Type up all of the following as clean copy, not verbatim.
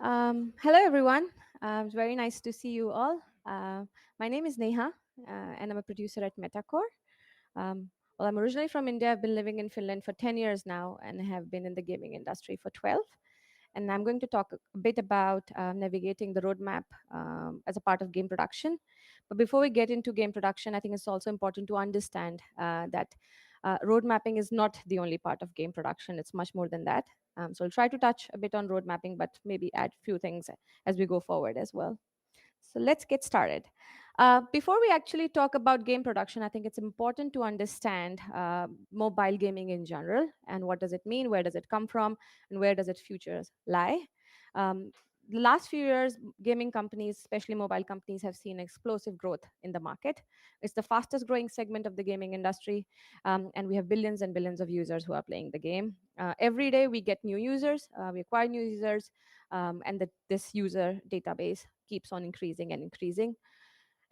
Hello, everyone. It's very nice to see you all. My name is Neha, and I'm a producer at Metacore. Well, I'm originally from India. I've been living in Finland for 10 years now and have been in the gaming industry for 12. And I'm going to talk a bit about navigating the roadmap as a part of game production. But before we get into game production, I think it's also important to understand that road mapping is not the only part of game production. It's much more than that. So I'll try to touch a bit on road mapping, but maybe add a few things as we go forward as well. So let's get started. Before we actually talk about game production, I think it's important to understand mobile gaming in general and what does it mean, where does it come from, and where does its futures lie. Um, the last few years, gaming companies, especially mobile companies, have seen explosive growth in the market. It's the fastest growing segment of the gaming industry, and we have billions and billions of users who are playing the game. Every day, we get new users, we acquire new users, and this user database keeps on increasing and increasing.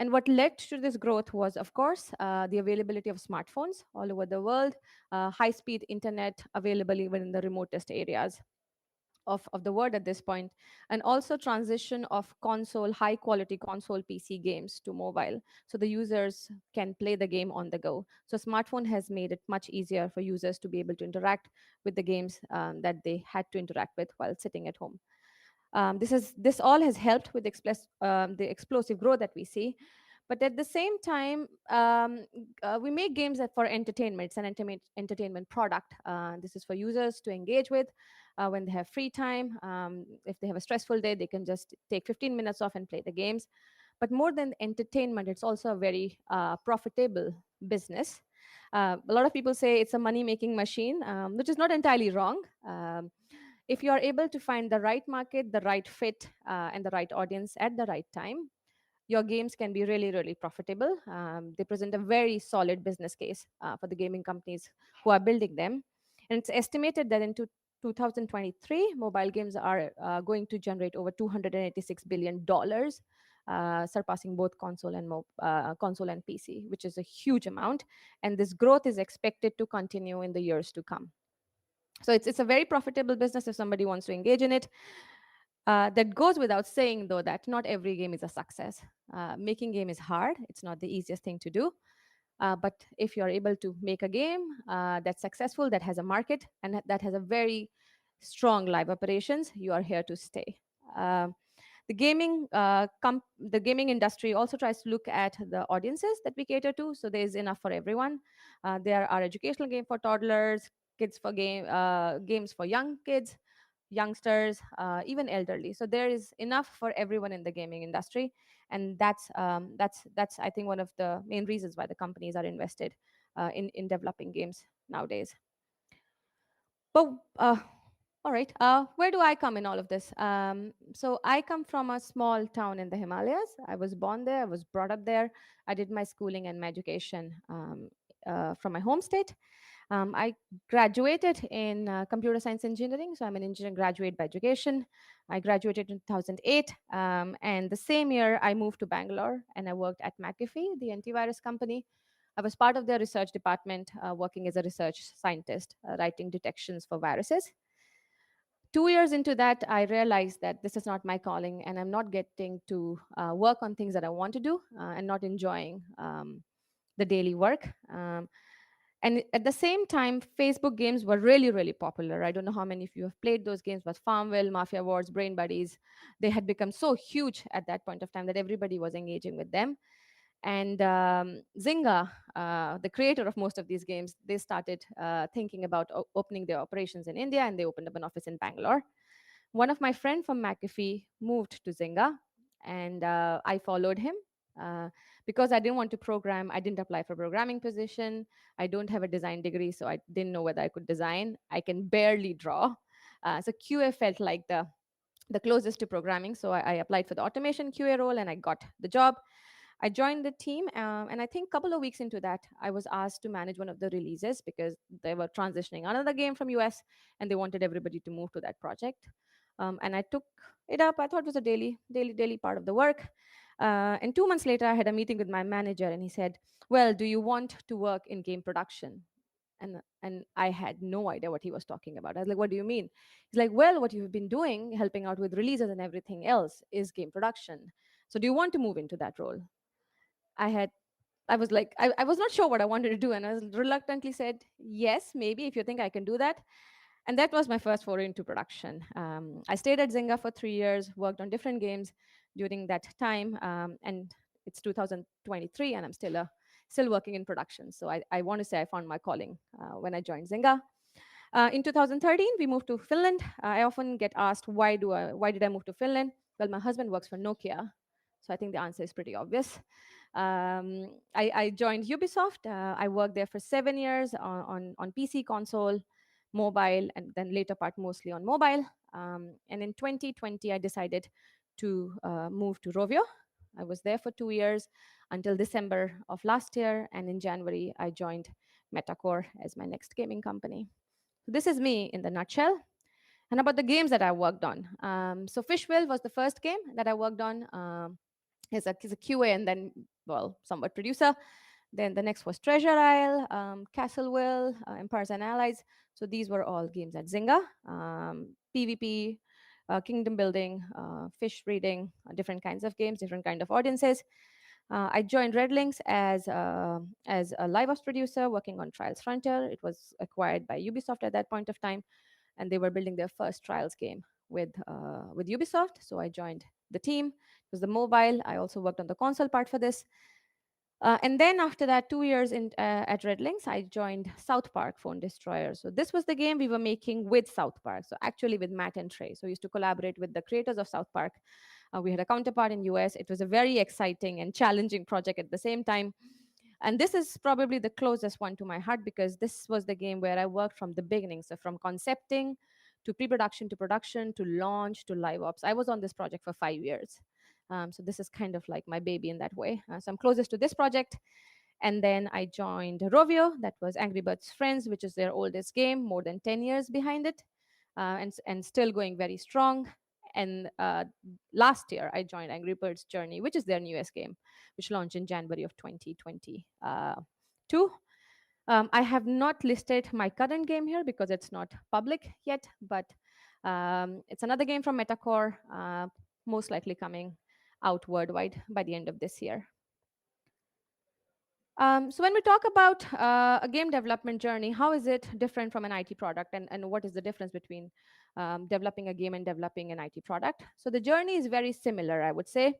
And what led to this growth was, of course, the availability of smartphones all over the world, high speed internet available even in the remotest areas of the world at this point, and also transition of console, high quality console PC games to mobile. So the users can play the game on the go. So smartphone has made it much easier for users to be able to interact with the games that they had to interact with while sitting at home. This all has helped with the explosive growth that we see. But at the same time, we make games for entertainment. It's an entertainment product. This is for users to engage with when they have free time. If they have a stressful day, they can just take 15 minutes off and play the games. But more than entertainment, it's also a very profitable business. A lot of people say it's a money making machine, which is not entirely wrong. If you are able to find the right market, the right fit, and the right audience at the right time, your games can be really, really profitable. They present a very solid business case for the gaming companies who are building them. And it's estimated that in 2023, mobile games are going to generate over $286 billion, surpassing both console and PC, which is a huge amount. And this growth is expected to continue in the years to come. So it's a very profitable business if somebody wants to engage in it. That goes without saying, though, that not every game is a success. Making game is hard. It's not the easiest thing to do. But if you're able to make a game that's successful, that has a market, and that has a very strong live operations, you are here to stay. The gaming industry also tries to look at the audiences that we cater to. So there's enough for everyone. There are educational game for toddlers, games for young kids, youngsters, even elderly. So there is enough for everyone in the gaming industry, and that's I think one of the main reasons why the companies are invested in developing games nowadays. But all right, where do I come in all of this? So I come from a small town in the Himalayas. I was born there. I was brought up there. I did my schooling and my education from my home state. I graduated in computer science engineering, so I'm an engineering graduate by education. I graduated in 2008, and the same year I moved to Bangalore and I worked at McAfee, the antivirus company. I was part of their research department, working as a research scientist, writing detections for viruses. 2 years into that, I realized that this is not my calling, and I'm not getting to work on things that I want to do and not enjoying the daily work. And at the same time, Facebook games were really, really popular. I don't know how many of you have played those games, but Farmville, Mafia Wars, Brain Buddies, they had become so huge at that point of time that everybody was engaging with them. And Zynga, the creator of most of these games, they started thinking about opening their operations in India, and they opened up an office in Bangalore. One of my friends from McAfee moved to Zynga, and I followed him. Uh, because I didn't want to program, I didn't apply for programming position. I don't have a design degree, so I didn't know whether I could design. I can barely draw. So QA felt like the closest to programming. So I applied for the automation QA role, and I got the job. I joined the team, and I think a couple of weeks into that, I was asked to manage one of the releases because they were transitioning another game from US, and they wanted everybody to move to that project. And I took it up. I thought it was a daily part of the work. And 2 months later, I had a meeting with my manager, and he said, "Well, do you want to work in game production?" And I had no idea what he was talking about. I was like, what do you mean? He's like, well, what you've been doing, helping out with releases and everything else, is game production. So do you want to move into that role? I had I was like, I was not sure what I wanted to do, and I reluctantly said, yes, maybe, if you think I can do that. And that was my first foray into production. I stayed at Zynga for 3 years, worked on different games during that time, and it's 2023, and I'm still working in production. So I want to say I found my calling when I joined Zynga. In 2013, we moved to Finland. I often get asked why did I move to Finland? Well, my husband works for Nokia, so I think the answer is pretty obvious. I joined Ubisoft. I worked there for 7 years on PC, console, mobile, and then later part mostly on mobile. And in 2020, I decided to move to Rovio. I was there for 2 years until December of last year, and in January, I joined Metacore as my next gaming company. So this is me in the nutshell. And about the games that I worked on. So Fishville was the first game that I worked on. He's a QA and then, well, somewhat producer. Then the next was Treasure Isle, Castleville, Empires and Allies. So these were all games at Zynga. PvP, kingdom building, fish breeding, different kinds of games, different kind of audiences. I joined Red Links as a live ops producer working on Trials Frontier. It was acquired by Ubisoft at that point of time, and they were building their first Trials game with Ubisoft. So I joined the team. It was the mobile. I also worked on the console part for this. And then after that, 2 years at Red Links, I joined South Park Phone Destroyer. So this was the game we were making with South Park. So actually with Matt and Trey. So we used to collaborate with the creators of South Park. We had a counterpart in US. It was a very exciting and challenging project at the same time. And this is probably the closest one to my heart because this was the game where I worked from the beginning. So from concepting to pre-production to production to launch to live ops. I was on this project for 5 years. So this is kind of like my baby in that way. So I'm closest to this project. And then I joined Rovio, that was Angry Birds Friends, which is their oldest game, more than 10 years behind it, and still going very strong. And last year, I joined Angry Birds Journey, which is their newest game, which launched in January of 2022. I have not listed my current game here because it's not public yet, but it's another game from Metacore, most likely coming out worldwide by the end of this year. So when we talk about a game development journey, how is it different from an IT product, and what is the difference between developing a game and developing an IT product? So the journey is very similar, I would say.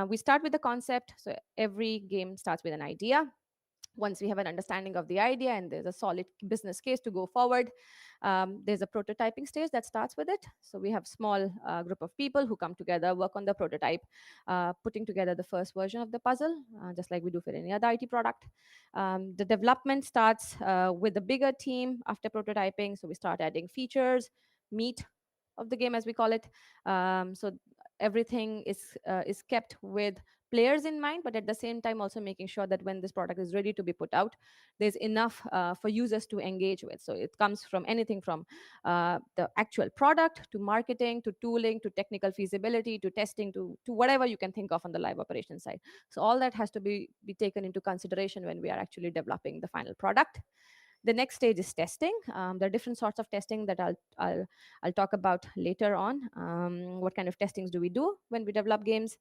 We start with the concept. So every game starts with an idea. Once we have an understanding of the idea and there's a solid business case to go forward, there's a prototyping stage that starts with it. So we have small group of people who come together, work on the prototype, putting together the first version of the puzzle, just like we do for any other IT product. The development starts with a bigger team after prototyping. So we start adding features, meat of the game, as we call it. So everything is kept with players in mind, but at the same time also making sure that when this product is ready to be put out, there's enough for users to engage with. So it comes from anything from the actual product to marketing to tooling to technical feasibility to testing to whatever you can think of on the live operation side. So all that has to be taken into consideration when we are actually developing the final product. The next stage is testing. There are different sorts of testing that I'll talk about later on. What kind of testings do we do when we develop games?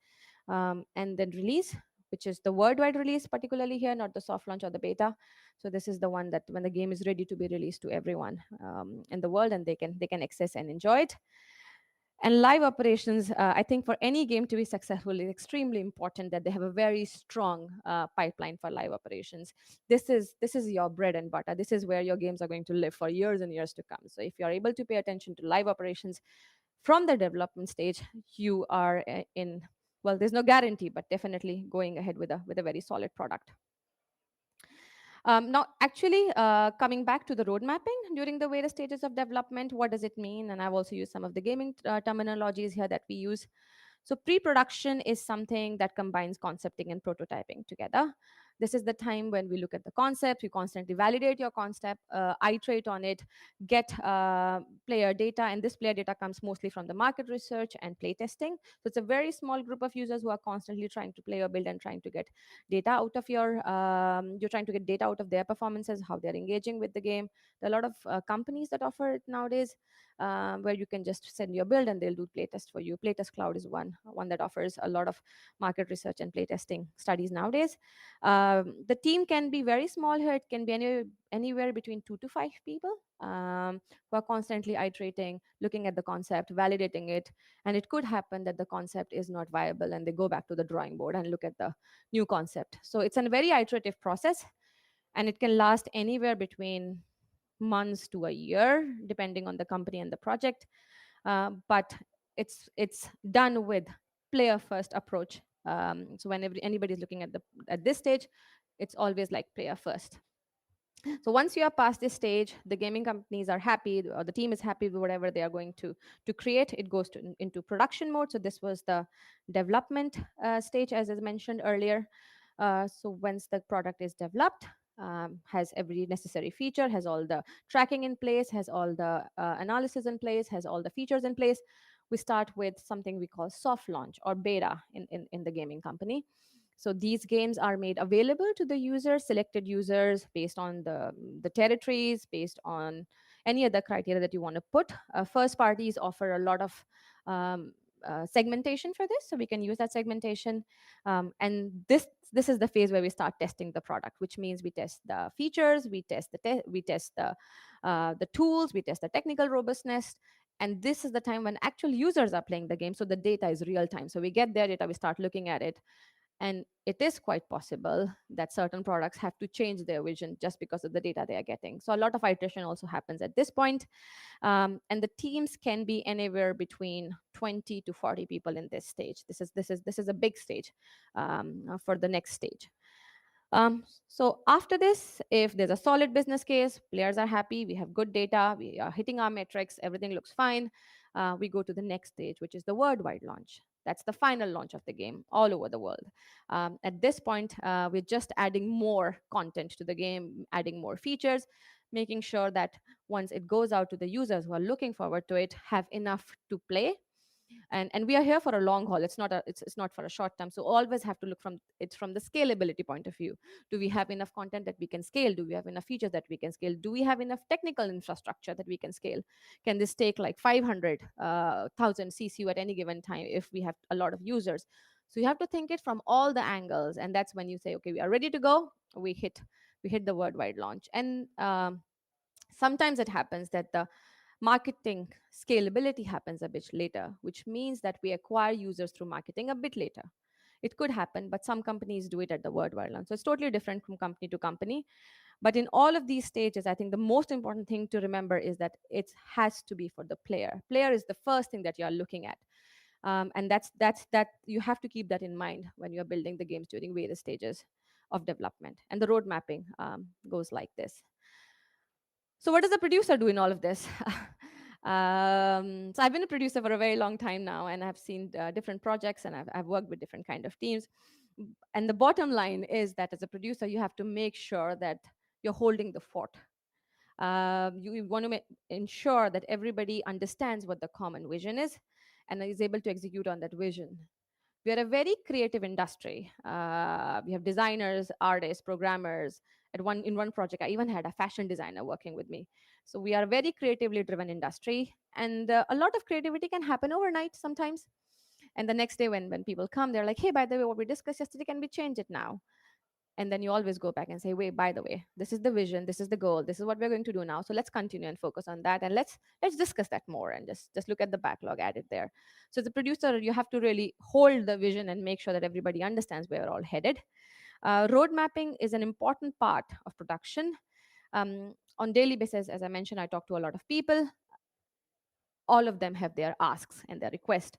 And then release, which is the worldwide release, particularly here, not the soft launch or the beta. So this is the one that when the game is ready to be released to everyone in the world, and they can access and enjoy it. And live operations, I think for any game to be successful, is extremely important that they have a very strong pipeline for live operations. This is your bread and butter. This is where your games are going to live for years and years to come. So if you're able to pay attention to live operations from the development stage, you are in, well, there's no guarantee, but definitely going ahead with a very solid product. Now, actually, coming back to the road mapping during the various stages of development, what does it mean? And I've also used some of the gaming terminologies here that we use. So pre-production is something that combines concepting and prototyping together. This is the time when we look at the concept, we constantly validate your concept, iterate on it, get player data, and this player data comes mostly from the market research and play testing. So it's a very small group of users who are constantly trying to play or build and trying to get data out of you're trying to get data out of their performances, how they're engaging with the game. There are a lot of companies that offer it nowadays, where you can just send your build and they'll do playtest for you. Playtest Cloud is one that offers a lot of market research and playtesting studies nowadays. The team can be very small here. It can be anywhere between 2 to 5 people, who are constantly iterating, looking at the concept, validating it. And it could happen that the concept is not viable and they go back to the drawing board and look at the new concept. So it's a very iterative process, and it can last anywhere between months to a year, depending on the company and the project. But it's done with player first approach. So whenever anybody's looking at this stage, it's always like player first. So once you are past this stage, the gaming companies are happy, or the team is happy with whatever they are going to create. It goes into production mode. So this was the development stage, as I mentioned earlier. So once the product is developed, has every necessary feature, has all the tracking in place, has all the analysis in place, has all the features in place, we start with something we call soft launch or beta in the gaming company. So these games are made available to the users, selected users, based on the territories, based on any other criteria that you want to put. First parties offer a lot of um, segmentation for this, so we can use that segmentation. And this is the phase where we start testing the product, which means we test the features, we test the tools, we test the technical robustness. And this is the time when actual users are playing the game, so the data is real time. So we get their data, we start looking at it, and it is quite possible that certain products have to change their vision just because of the data they are getting. So a lot of iteration also happens at this point. And the teams can be anywhere between 20 to 40 people in this stage. This is a big stage for the next stage. So after this, if there's a solid business case, players are happy, we have good data, we are hitting our metrics, everything looks fine, we go to the next stage, which is the worldwide launch. That's the final launch of the game all over the world. At this point, we're just adding more content to the game, adding more features, making sure that once it goes out to the users who are looking forward to it, have enough to play. And we are here for a long haul. It's not for a short term. So always have to look from it from the scalability point of view. Do we have enough content that we can scale? Do we have enough features that we can scale? Do we have enough technical infrastructure that we can scale? Can this take like 500,000 ccu at any given time if we have a lot of users? So you have to think it from all the angles, and that's when you say, okay, we are ready to go. We hit the worldwide launch. And sometimes it happens that the marketing scalability happens a bit later, which means that we acquire users through marketing a bit later. It could happen, but some companies do it at the worldwide launch. So it's totally different from company to company. But in all of these stages, I think the most important thing to remember is that it has to be for the player. Player is the first thing that you are looking at. And that you have to keep that in mind when you're building the games during various stages of development. And the road mapping goes like this. So, what does the producer do in all of this? So, I've been a producer for a very long time now, and I've seen different projects, and I've worked with different kind of teams. And the bottom line is that as a producer, you have to make sure that you're holding the fort. You want to ensure that everybody understands what the common vision is and is able to execute on that vision. We are a very creative industry. We have designers, artists, programmers. In one project, I even had a fashion designer working with me. So we are a very creatively driven industry, and a lot of creativity can happen overnight sometimes. And the next day, when people come, they're like, "Hey, by the way, what we discussed yesterday, can we change it now?" And then you always go back and say, wait, by the way, this is the vision, this is the goal, this is what we're going to do now, so let's continue and focus on that, and let's discuss that more, and just look at the backlog, add it there. So as a producer, you have to really hold the vision and make sure that everybody understands where we're all headed. Road mapping is an important part of production. On daily basis, as I mentioned, I talk to a lot of people. All of them have their asks and their requests,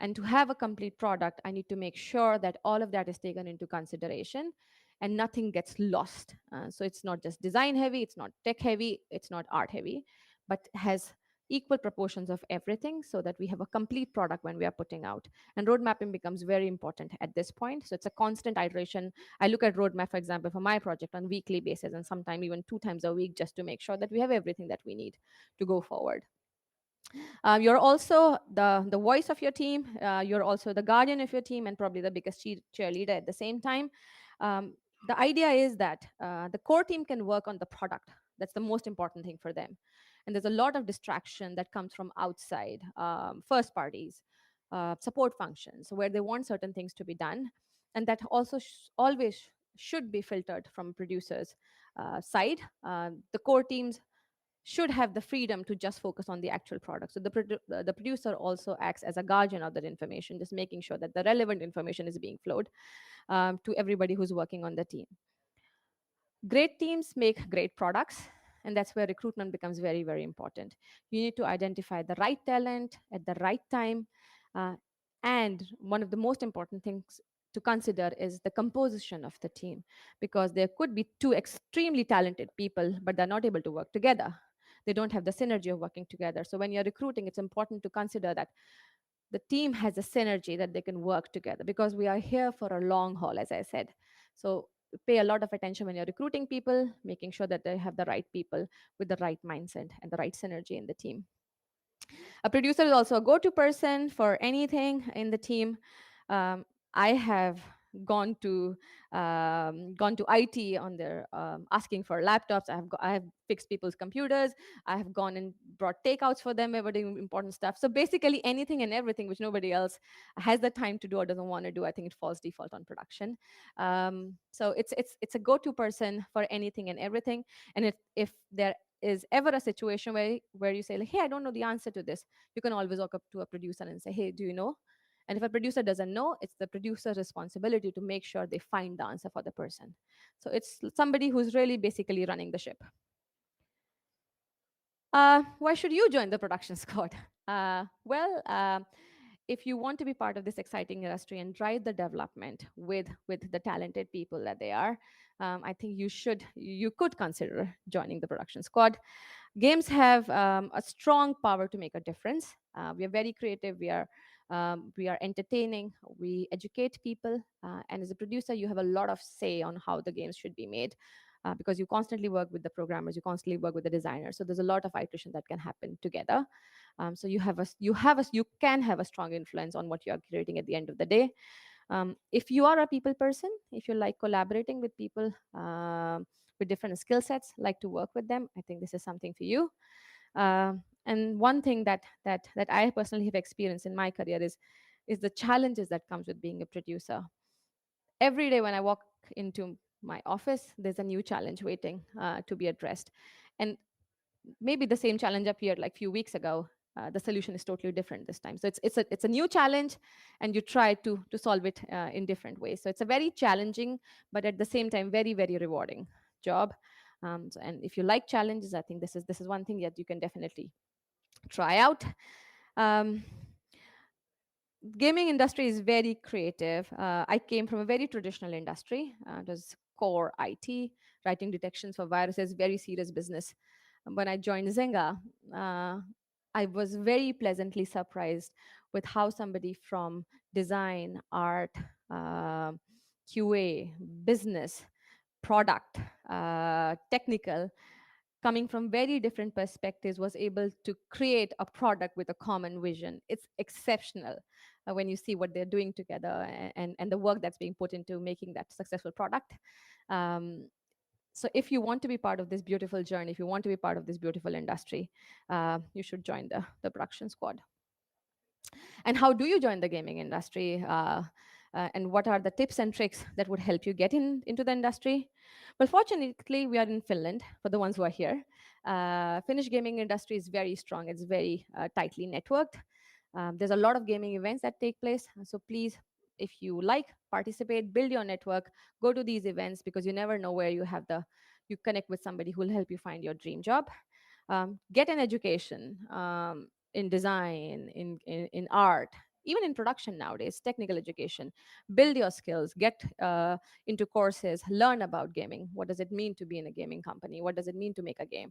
and to have a complete product, I need to make sure that all of that is taken into consideration and nothing gets lost. So it's not just design heavy, it's not tech heavy, it's not art heavy, but has equal proportions of everything so that we have a complete product when we are putting out. And road mapping becomes very important at this point. So it's a constant iteration. I look at roadmap, for example, for my project on weekly basis and sometimes even 2 times a week, just to make sure that we have everything that we need to go forward. You're also the voice of your team. You're also the guardian of your team and probably the biggest cheerleader at the same time. The idea is that the core team can work on the product. That's the most important thing for them. And there's a lot of distraction that comes from outside, first parties, support functions, where they want certain things to be done. And that also always should be filtered from producers' side. The core teams should have the freedom to just focus on the actual product. So the producer also acts as a guardian of that information, just making sure that the relevant information is being flowed to everybody who's working on the team. Great teams make great products, and that's where recruitment becomes very, very important. You need to identify the right talent at the right time. Uh, and one of the most important things to consider is the composition of the team, because there could be two extremely talented people, but they're not able to work together. They don't have the synergy of working together. So when you're recruiting, it's important to consider that the team has a synergy, that they can work together, because we are here for a long haul, as I said. So pay a lot of attention when you're recruiting people, making sure that they have the right people with the right mindset and the right synergy in the team. A producer is also a go-to person for anything in the team. I have gone to IT on their asking for laptops. I have fixed people's computers. I have gone and brought takeouts for them. We're doing important stuff. So basically, anything and everything which nobody else has the time to do or doesn't want to do, I think it falls default on production. So it's a go-to person for anything and everything. And if there is ever a situation where you say like, hey, I don't know the answer to this, you can always walk up to a producer and say, hey, do you know? And if a producer doesn't know, it's the producer's responsibility to make sure they find the answer for the person. So it's somebody who's really basically running the ship. Why should you join the production squad? Well, if you want to be part of this exciting industry and drive the development with the talented people that they are, I think you could consider joining the production squad. Games have a strong power to make a difference. We are very creative. We are entertaining. We educate people, and as a producer, you have a lot of say on how the games should be made. Because you constantly work with the programmers, you constantly work with the designers, so there's a lot of iteration that can happen together. So you can have a strong influence on what you are creating at the end of the day. If you are a people person, if you like collaborating with people with different skill sets, like to work with them, I think this is something for you. And one thing that I personally have experienced in my career is the challenges that comes with being a producer. Every day when I walk into my office, there's a new challenge waiting to be addressed. And maybe the same challenge appeared like a few weeks ago. The solution is totally different this time. So it's a new challenge, and you try to solve it in different ways. So it's a very challenging, but at the same time very, very rewarding job. And if you like challenges, I think this is one thing that you can definitely try out. Um, Gaming industry is very creative. I came from a very traditional industry. It was core IT, writing detections for viruses, very serious business. When I joined Zynga, uh, I was very pleasantly surprised with how somebody from design, art, uh, QA, business, product, technical, coming from very different perspectives, was able to create a product with a common vision. It's exceptional when you see what they're doing together, and the work that's being put into making that successful product. Um, so if you want to be part of this beautiful journey, if you want to be part of this beautiful industry, you should join the production squad. And how do you join the gaming industry? And what are the tips and tricks that would help you get into the industry? Well, fortunately, we are in Finland, for the ones who are here. Finnish gaming industry is very strong. It's very tightly networked. There's a lot of gaming events that take place. So please, if you like, participate, build your network, go to these events, because you never know where you connect with somebody who will help you find your dream job. Get an education in design, in art, even in production nowadays, technical education. Build your skills, get into courses, learn about gaming. What does it mean to be in a gaming company? What does it mean to make a game?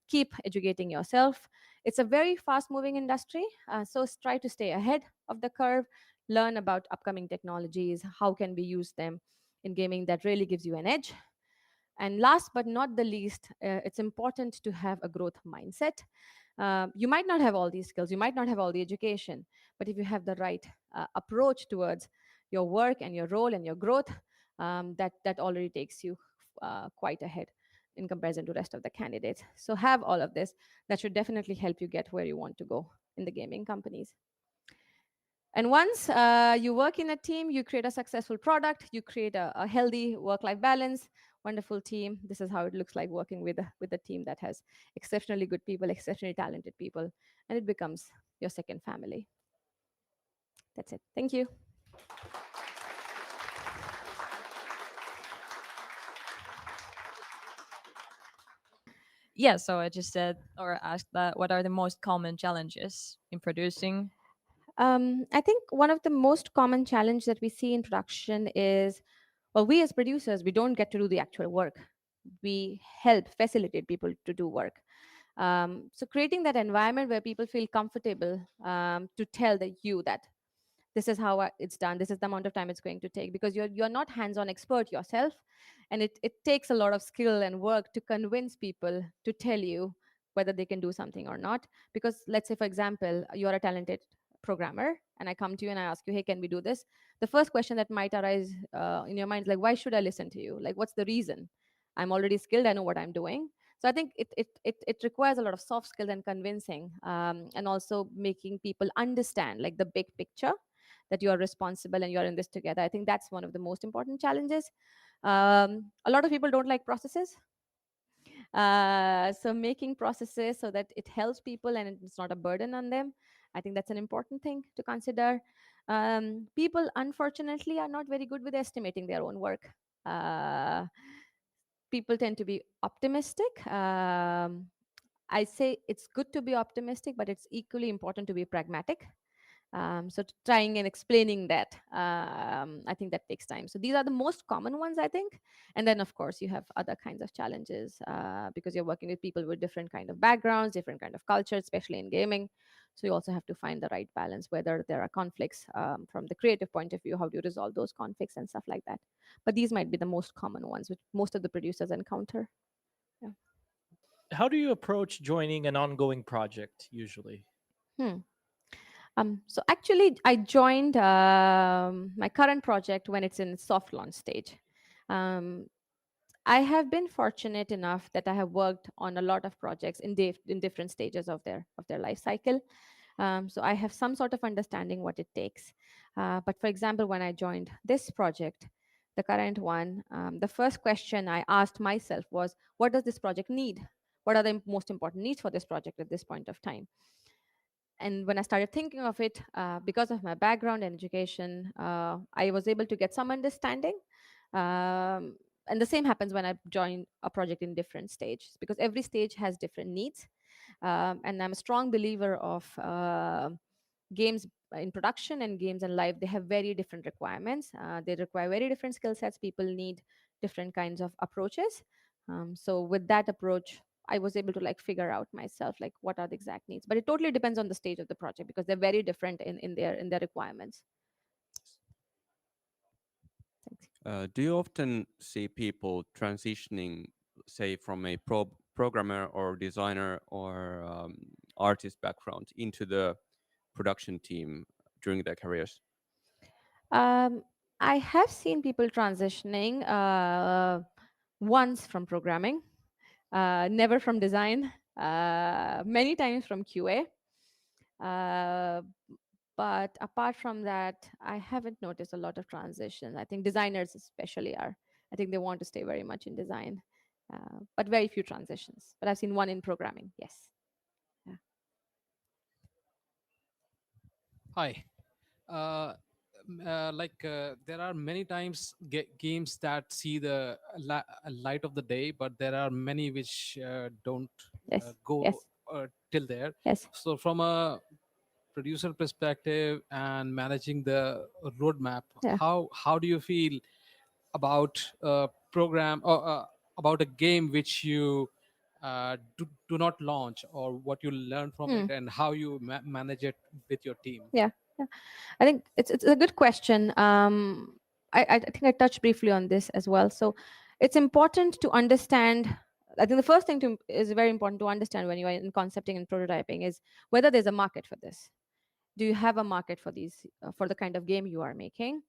Keep educating yourself. It's a very fast moving industry, so try to stay ahead of the curve, learn about upcoming technologies, how can we use them in gaming that really gives you an edge. And last but not the least, it's important to have a growth mindset. You might not have all these skills, you might not have all the education, but if you have the right approach towards your work and your role and your growth, that already takes you quite ahead in comparison to rest of the candidates. So have all of this. That should definitely help you get where you want to go in the gaming companies. And once you work in a team, you create a successful product, you create a healthy work-life balance, wonderful team. This is how it looks like working with a team that has exceptionally good people, exceptionally talented people, and it becomes your second family. That's it. Thank you. Yeah, so I just said or asked that what are the most common challenges in producing? I think one of the most common challenge that we see in production is, well, we as producers, we don't get to do the actual work. We help facilitate people to do work. So creating that environment where people feel comfortable to tell you that this is how it's done, this is the amount of time it's going to take, because you're not hands-on expert yourself, and it takes a lot of skill and work to convince people to tell you whether they can do something or not. Because let's say, for example, you're a talented programmer and I come to you and I ask you, hey, can we do this? The first question that might arise in your mind is like, why should I listen to you? Like, what's the reason? I'm already skilled, I know what I'm doing. So I think it requires a lot of soft skills and convincing, and also making people understand like the big picture, that you are responsible and you're in this together. I think that's one of the most important challenges. A lot of people don't like processes. So making processes so that it helps people and it's not a burden on them, I think that's an important thing to consider. People, unfortunately, are not very good with estimating their own work. Uh, People tend to be optimistic. I say it's good to be optimistic, but it's equally important to be pragmatic. So trying and explaining that, I think that takes time. So these are the most common ones, I think. And then of course you have other kinds of challenges, because you're working with people with different kind of backgrounds, different kind of cultures, especially in gaming. So you also have to find the right balance, whether there are conflicts from the creative point of view, how do you resolve those conflicts and stuff like that. But these might be the most common ones which most of the producers encounter. Yeah. How do you approach joining an ongoing project usually? Hmm. So actually, I joined my current project when it's in soft launch stage. Um, I have been fortunate enough that I have worked on a lot of projects in different stages of their life cycle. So I have some sort of understanding what it takes. But for example, when I joined this project, the current one, the first question I asked myself was, what does this project need? What are the most important needs for this project at this point of time? And when I started thinking of it, because of my background and education, I was able to get some understanding. Um, and the same happens when I join a project in different stages, because every stage has different needs. And I'm a strong believer of games in production and games in life. They have very different requirements. They require very different skill sets. People need different kinds of approaches. So with that approach, I was able to like figure out myself like what are the exact needs. But it totally depends on the stage of the project, because they're very different in their requirements. Thanks. Do you often see people transitioning, say, from a programmer or designer or artist background into the production team during their careers? Um, I have seen people transitioning once from programming, never from design, many times from QA. Uh, but apart from that, I haven't noticed a lot of transitions. I think designers especially are. I think they want to stay very much in design, but very few transitions. But I've seen one in programming. Yes. Yeah. Hi. There are many times games that see the light of the day, but there are many which don't Yes. go Yes. till there. Yes. So from a producer perspective and managing the roadmap, Yeah. how do you feel about a program or about a game which you do not launch, or what you learn from Hmm. it and how you manage it with your team? Yeah, yeah. I think it's a good question. I think I touched briefly on this as well. So it's important to understand. I think the first thing to is very important to understand when you are in concepting and prototyping is whether there's a market for this. Do you have a market for these for the kind of game you are making?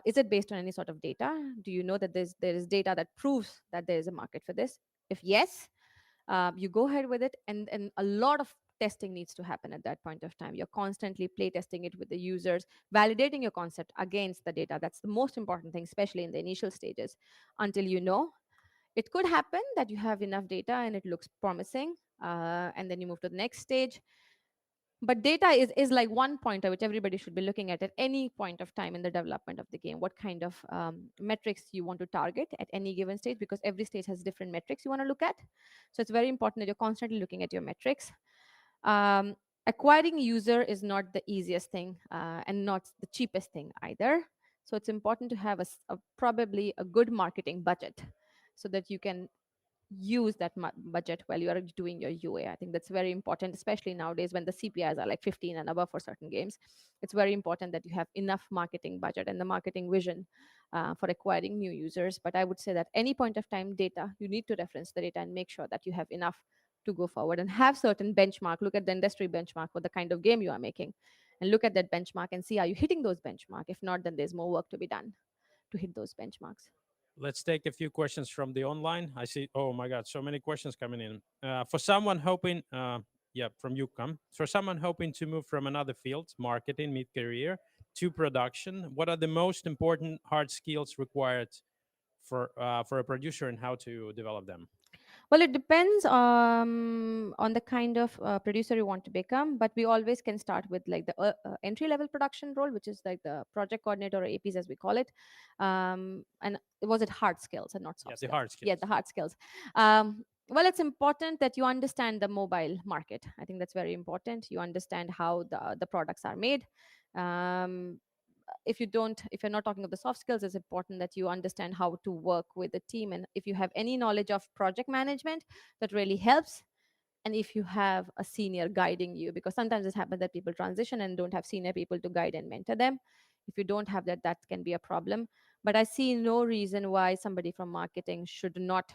Is it based on any sort of data? Do you know that there is data that proves that there is a market for this? If yes, you go ahead with it, and a lot of testing needs to happen at that point of time. You're constantly play testing it with the users, validating your concept against the data. That's the most important thing, especially in the initial stages, until you know. It could happen that you have enough data and it looks promising, and then you move to the next stage. But data is like one pointer which everybody should be looking at any point of time in the development of the game. What kind of metrics you want to target at any given stage, because every stage has different metrics you want to look at. So it's very important that you're constantly looking at your metrics. um, Acquiring user is not the easiest thing, and not the cheapest thing either. So it's important to have probably a good marketing budget, so that you can use that budget while you are doing your UA. I think that's very important, especially nowadays when the CPIs are like 15 and above for certain games. It's very important that you have enough marketing budget and the marketing vision for acquiring new users. But I would say that any point of time data, you need to reference the data and make sure that you have enough to go forward and have certain benchmark. Look at the industry benchmark for the kind of game you are making, and look at that benchmark and see, are you hitting those benchmark? If not, then there's more work to be done to hit those benchmarks. Let's take a few questions from the online. I see. Oh my God, so many questions coming in. For someone hoping, yeah, from you come. For someone hoping to move from another field, marketing, mid-career, to production, what are the most important hard skills required for a producer, and how to develop them? Well, it depends on the kind of producer you want to become, but we always can start with like the entry level production role, which is like the project coordinator or APs as we call it. And was it hard skills and not Yeah, soft the skills? hard Yeah, skills. the hard skills. Well, it's important that you understand the mobile market. I think that's very important. You understand how the products are made. Um, if you're not talking of the soft skills, it's important that you understand how to work with a team, and if you have any knowledge of project management, that really helps. And if you have a senior guiding you, because sometimes it happens that people transition and don't have senior people to guide and mentor them. If you don't have that, that can be a problem. But I see no reason why somebody from marketing should not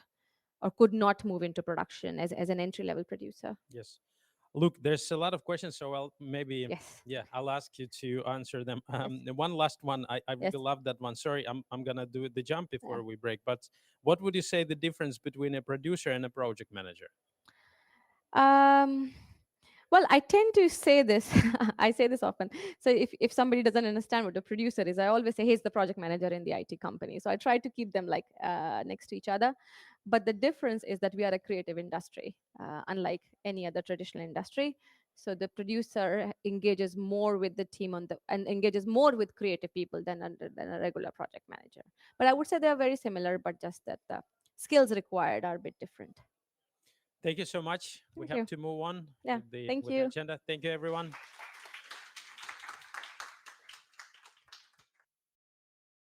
or could not move into production as an entry level producer. Yes. Look, there's a lot of questions, so I'll maybe, Yes. yeah, I'll ask you to answer them. Yes. One last one. I Yes. really love that one. Sorry, I'm gonna do the jump Yeah. before we break. But what would you say the difference between a producer and a project manager? um Well, I tend to say this. I say this often. So if somebody doesn't understand what a producer is, I always say, he's the project manager in the IT company. So I try to keep them like next to each other. But the difference is that we are a creative industry, unlike any other traditional industry. So the producer engages more with the team and engages more with creative people than a regular project manager. But I would say they are very similar, but just that the skills required are a bit different. Thank you so much. We Thank have you. to move on Yeah. with the Thank with the you. agenda. Thank you, everyone.